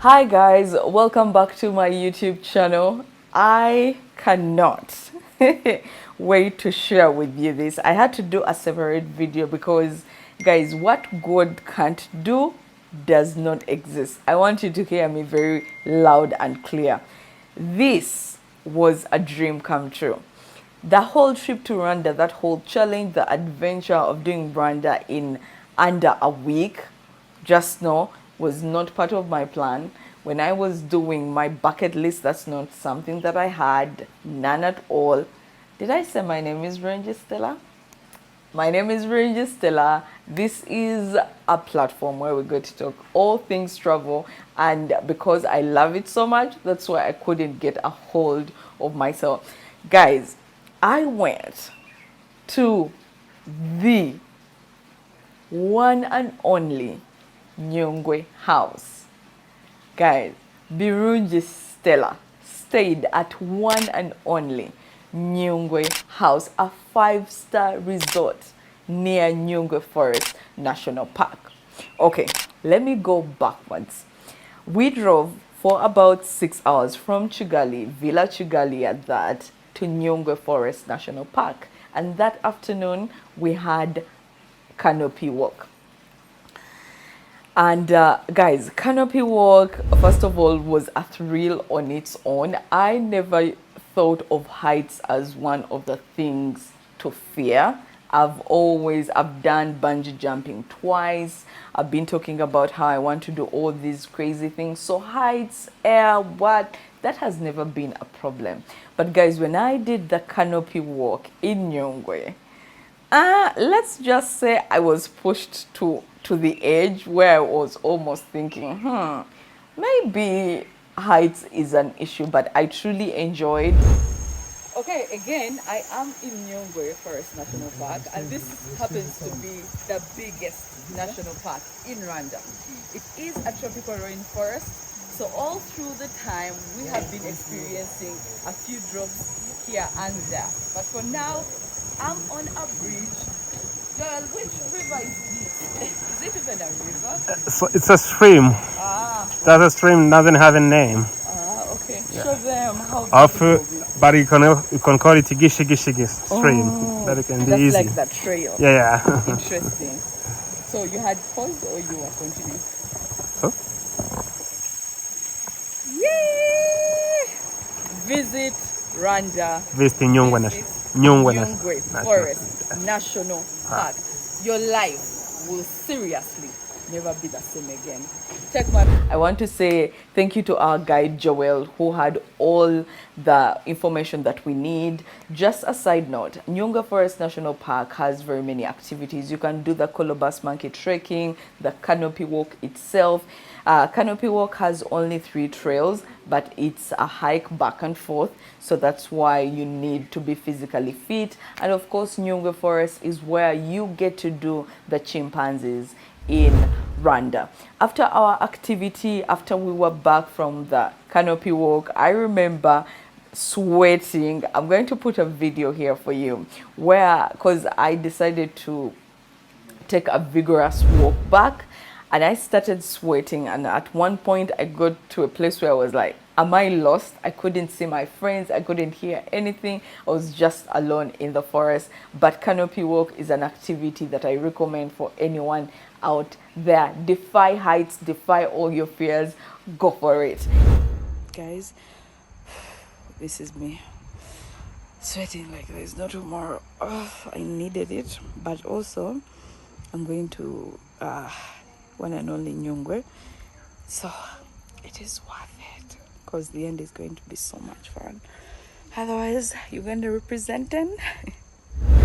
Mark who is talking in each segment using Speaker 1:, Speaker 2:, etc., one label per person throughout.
Speaker 1: Hi guys, welcome back to my YouTube channel. I cannot wait to share with you this. I had to do a separate video because guys, what God can't do does not exist. I want you to hear me very loud and clear. This was a dream come true. The whole trip to Rwanda, that whole challenge, the adventure of doing Rwanda in under a week, just know was not part of my plan. When I was doing my bucket list, that's not something that I had, none at all. Did I say my name is Ranger Stella? My name is Ranger Stella. This is a platform where we're going to talk all things travel, and because I love it so much, that's why I couldn't get a hold of myself. Guys, I went to the one and only Nyungwe House. Guys, Birungi Stella stayed at one and only Nyungwe House, a 5-star resort near Nyungwe Forest National Park. Okay, let me go backwards. We drove for about 6 hours from Chigali, Villa Chigali at that, to Nyungwe Forest National Park. And that afternoon, we had canopy walk. And guys, canopy walk, first of all, was a thrill on its own. I never thought of heights as one of the things to fear. I've done bungee jumping twice. I've been talking about how I want to do all these crazy things. So heights, air, that has never been a problem. But guys, when I did the canopy walk in Nyungwe, let's just say I was pushed to the edge where I was almost thinking, maybe heights is an issue, but I truly enjoyed. Okay, again, I am in Nyungwe Forest National Park, and this happens to be the biggest national park in Rwanda. It is a tropical rainforest, so all through the time we have been experiencing a few drops here and there. But for now, I'm on a bridge. Joel, which river is this? Is it even a river?
Speaker 2: So it's a stream. That a stream doesn't have a name.
Speaker 1: Okay. Yeah. Show them how
Speaker 2: Of,
Speaker 1: beautiful it is.
Speaker 2: but you can call it Gishi Gishi stream. That it can be
Speaker 1: That's
Speaker 2: easy.
Speaker 1: like the trail.
Speaker 2: Yeah.
Speaker 1: Interesting. So you had paused or you were continuing?
Speaker 2: So?
Speaker 1: Yay! Visit Rwanda.
Speaker 2: Visit Nyungwe
Speaker 1: Forest National Park. Your life will seriously never be the same again. I want to say thank you to our guide Joel, who had all the information that we need. Just a side note, Nyungwe Forest National Park has very many activities. You can do the colobus monkey trekking, the canopy walk itself. Canopy walk has only 3 trails, but it's a hike back and forth, so that's why you need to be physically fit. And of course, Nyungwe Forest is where you get to do the chimpanzees in Rwanda. After our activity, after we were back from the canopy walk, I remember sweating. I'm going to put a video here for you where, because I decided to take a vigorous walk back, and I started sweating, and at one point I got to a place where I was like, am I lost? I couldn't see my friends, I couldn't hear anything. I was just alone in the forest. But canopy walk is an activity that I recommend for anyone out there. Defy heights, defy all your fears, go for it. Guys, this is me sweating like there's no tomorrow. I needed it, but also I'm going to one and only Nyungwe, so it is worth it because the end is going to be so much fun. Otherwise, Uganda representing.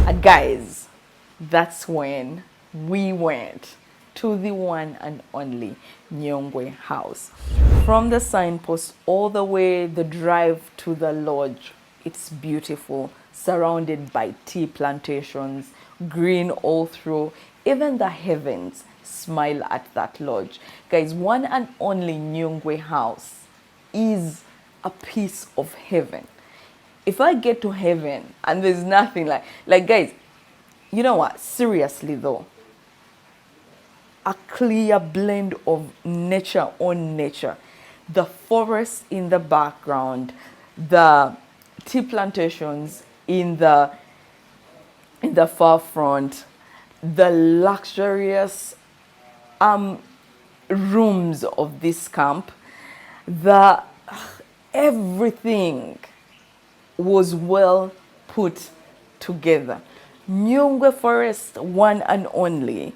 Speaker 1: And guys, that's when we went to the one and only Nyungwe House. From the signpost all the way, the drive to the lodge, it's beautiful, surrounded by tea plantations, green all through. Even the heavens smile at that lodge. Guys, one and only Nyungwe House is a piece of heaven. If I get to heaven and there's nothing like guys, you know what? Seriously though, a clear blend of nature on nature. the forest in the background, the tea plantations in the far front, the luxurious rooms of this camp, the everything was well put together. Nyungwe Forest, one and only,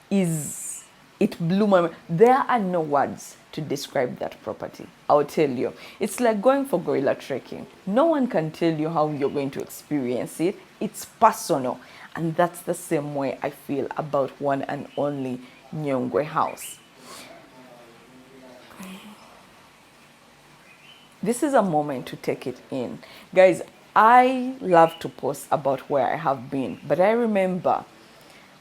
Speaker 1: is, it blew my mind. There are no words to describe that property. I'll tell you. It's like going for gorilla trekking. No one can tell you how you're going to experience it. It's personal. And that's the same way I feel about one and only Nyungwe House. This is a moment to take it in. Guys, I love to post about where I have been, but I remember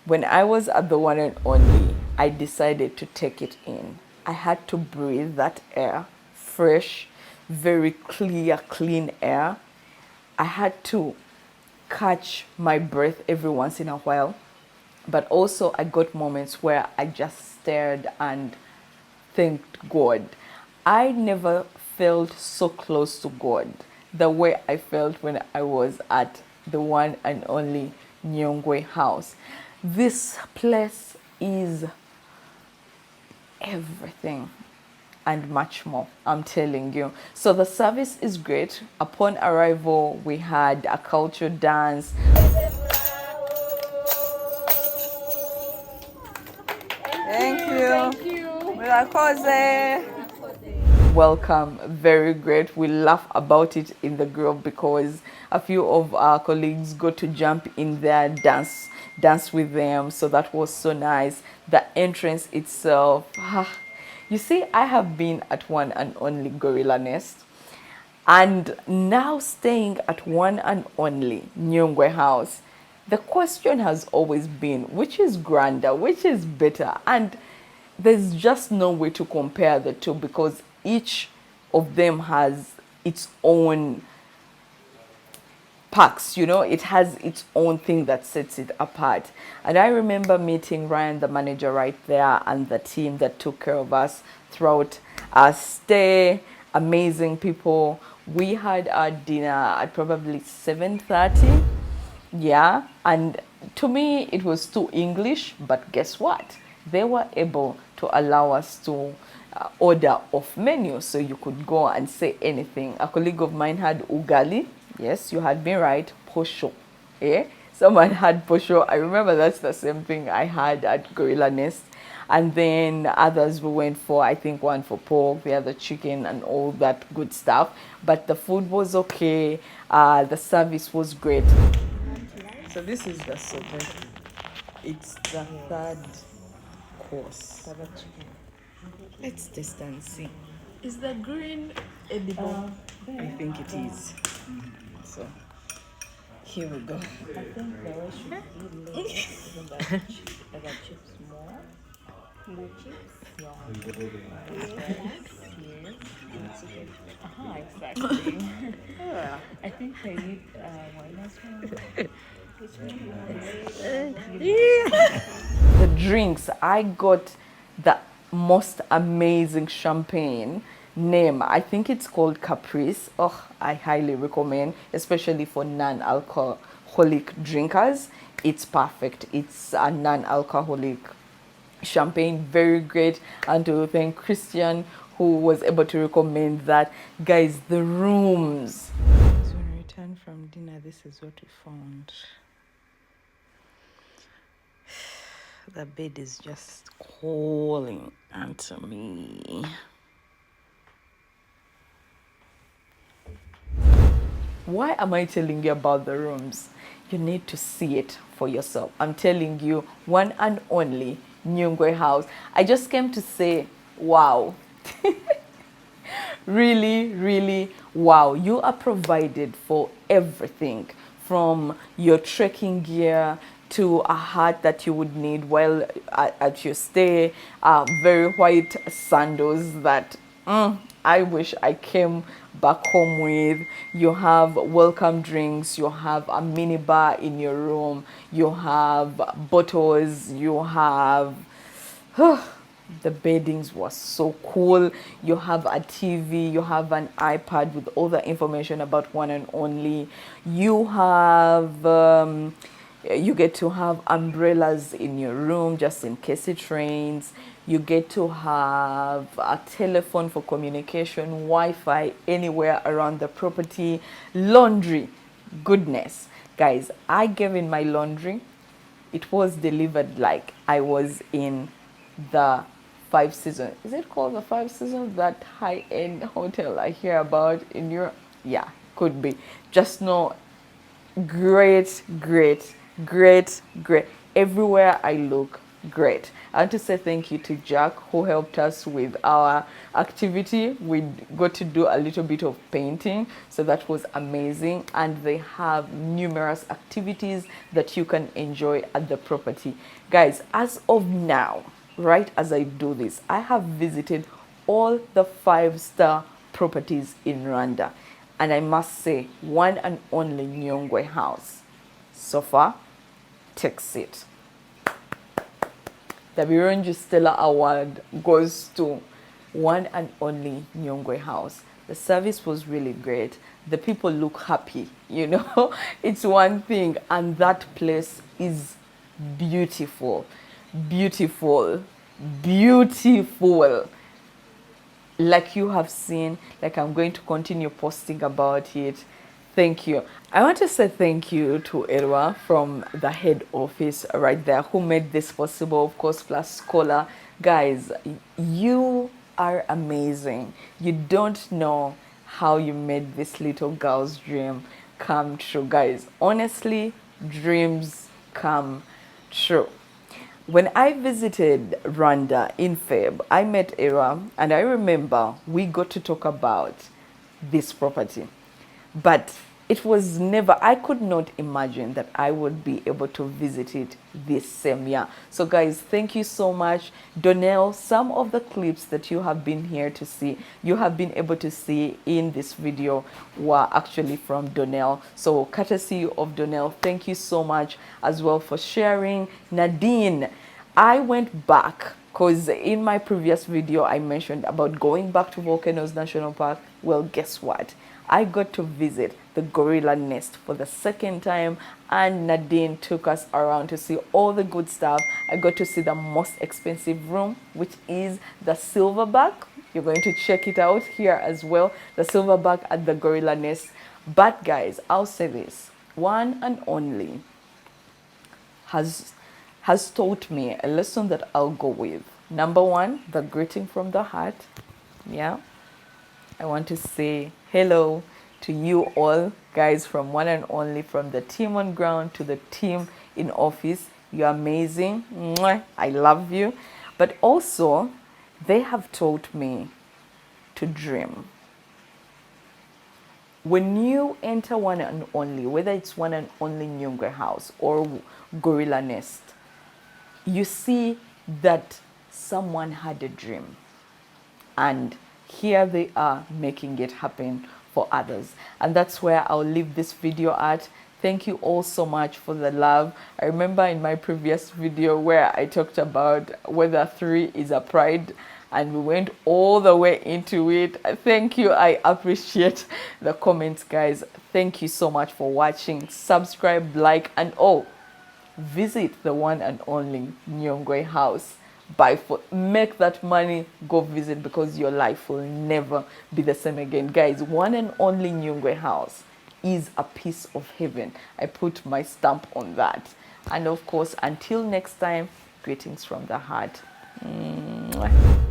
Speaker 1: when I was at the one and only, I decided to take it in. I had to breathe that air, fresh, very clear, clean air. I had to catch my breath every once in a while, but also I got moments where I just stared and thanked God. I never felt so close to God the way I felt when I was at the one and only Nyungwe House. This place is everything and much more, I'm telling you. So the service is great. Upon arrival, we had a culture dance. Thank you. Thank you. Murakoze. Welcome, very great. We laugh about it in the group because a few of our colleagues got to jump in there, dance with them. So that was so nice. The entrance itself, you see, I have been at one and only Gorilla Nest, and now staying at one and only Nyungwe House. The question has always been, which is grander, which is better? And there's just no way to compare the two because each of them has its own perks, you know, it has its own thing that sets it apart. And I remember meeting Ryan, the manager, right there, and the team that took care of us throughout our stay. Amazing people. We had our dinner at probably 7:30. Yeah, and to me it was too English, but guess what? They were able to allow us to order off menu, so you could go and say anything. A colleague of mine had ugali. Yes, you had me right. Posho. Eh? Someone had posho. I remember that's the same thing I had at Gorilla Nest. And then others we went for, I think one for pork, the other chicken and all that good stuff. But the food was okay. The service was great. So this is the soba. It's the third course. Let's taste and see. Is the green edible? I think it is. So here we go.
Speaker 3: I think the way should be less than the chips more. The chips? Yeah. Yes. Exactly. I think I need one as well.
Speaker 1: The drinks, I got the most amazing champagne name. I think it's called Caprice. Oh, I highly recommend, especially for non-alcoholic drinkers. It's perfect. It's a non-alcoholic champagne, very great. And to thank Christian, who was able to recommend that. Guys, the rooms. So when we returned from dinner, this is what we found. The bed is just calling unto me. Why am I telling you about the rooms? You need to see it for yourself. I'm telling you, one and only Nyungwe House. I just came to say, wow. Really, really, wow. You are provided for everything, from your trekking gear to a hat that you would need while at your stay, very white sandals that I wish I came back home with. You have welcome drinks, you have a mini bar in your room, you have bottles, you have The beddings was so cool. You have a TV, you have an iPad with all the information about One and Only. You have you get to have umbrellas in your room just in case it rains. You get to have a telephone for communication, Wi-Fi anywhere around the property, laundry. Goodness, guys, I gave in my laundry. It was delivered like I was in the Five Seasons. Is it called the Five Seasons? That high-end hotel I hear about in Europe? Yeah, could be. Just know, great, great, great, great. Everywhere I look, great. I want to say thank you to Jack who helped us with our activity. We got to do a little bit of painting, so that was amazing. And they have numerous activities that you can enjoy at the property. Guys, as of now, right as I do this, I have visited all the 5-star properties in Rwanda. And I must say, One and Only Nyungwe House so far takes it. The Birungi Stella Award goes to One and Only Nyungwe House. The service was really great. The people look happy, you know. It's one thing, and that place is beautiful, beautiful, beautiful. Like you have seen, like I'm going to continue posting about it. Thank you. I want to say thank you to Erwa from the head office right there who made this possible, of course, plus Scholar. Guys, you are amazing. You don't know how you made this little girl's dream come true. Guys, honestly, dreams come true. When I visited Rwanda in Feb, I met Era, and I remember we got to talk about this property. But it was never, I could not imagine that I would be able to visit it this same year. So guys, thank you so much. Donnell, some of the clips that you have been here to see, you have been able to see in this video were actually from Donnell. So courtesy of Donnell, thank you so much as well for sharing. Nadine, I went back because in my previous video I mentioned about going back to Volcanoes National Park. Well, guess what? I got to visit the gorilla nest for the second time, and Nadine took us around to see all the good stuff. I got to see the most expensive room, which is the silverback. You're going to check it out here as well, the silverback at the gorilla nest. But guys, I'll say this, One and Only has taught me a lesson that I'll go with. Number one, the greeting from the heart. Yeah. I want to say hello to you all, guys, from One and Only, from the team on ground to the team in office. You're amazing. Mwah. I love you. But also, they have taught me to dream. When you enter One and Only, whether it's One and Only Nyungwe House or Gorilla Nest, you see that someone had a dream, and here they are making it happen for others. And that's where I'll leave this video at. Thank you all so much for the love. I remember in my previous video where I talked about whether 3 is a pride, and we went all the way into it. Thank you. I appreciate the comments, guys. Thank you so much for watching. Subscribe, like, and visit the One and Only Nyungwe House. Make that money, go visit, because your life will never be the same again. Guys, One and Only Nyungwe House is a piece of heaven. I put my stamp on that. And of course, until next time, greetings from the heart. Mwah.